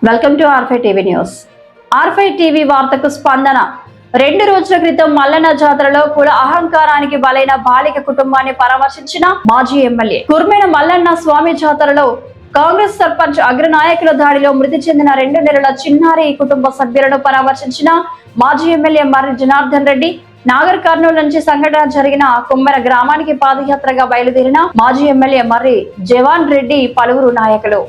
Welcome to ఆర్ఫై TV news. ఆర్ఫై TV వార్తకు స్పందన. 2 రోజుల క్రితం మల్లన్న జాతరలో కుల అహంకారానికి బలైన బాలిక కుటుంబాన్ని పరామర్శించిన మాజీ ఎమ్మెల్యే. కుర్మేన మల్లన్న స్వామి జాతరలో కాంగ్రెస్ సర్పంచ్ అగ్రనాయకుల దాడిలో మృతి చెందిన 2 నెలల చిన్నారి కుటుంబ సభ్యులను పరామర్శించిన మాజీ ఎమ్మెల్యే మర్రి జనార్దన్ రెడ్డి. నాగర్ కర్నూలు నుంచి సంఘటన జరిగిన కుమ్మెర గ్రామానికి పాదయాత్రగా బయలుదేరిన మాజీ ఎమ్మెల్యే మర్రి జవాన్ రెడ్డి పలువురు నాయకులు.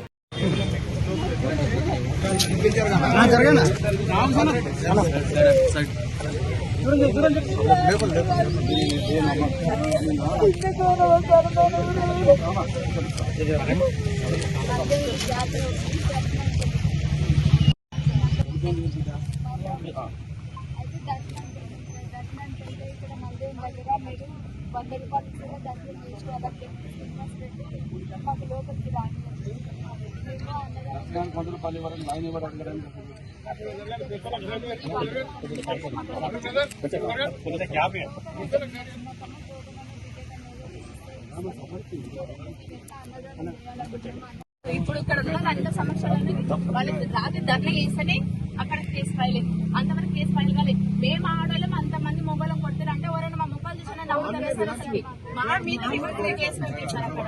ఇప్పుడు ఇక్కడ ఉన్న అన్ని సమస్యలను వాళ్ళు రాత్రి ధర్నా చేస్తేనే అక్కడ కేసు ఫైల్ అయింది. అంతవరకు కేసు ఫైల్ కాలేదు. మేము ఆడవాళ్ళం అంతమంది మొబైల్ కొడతారు అంటే ఎవరైనా మా మొబైల్ చూసినా నమ్ముతారా సార్? అసలు మా మీద కేసు పెట్టేశారు అక్కడ.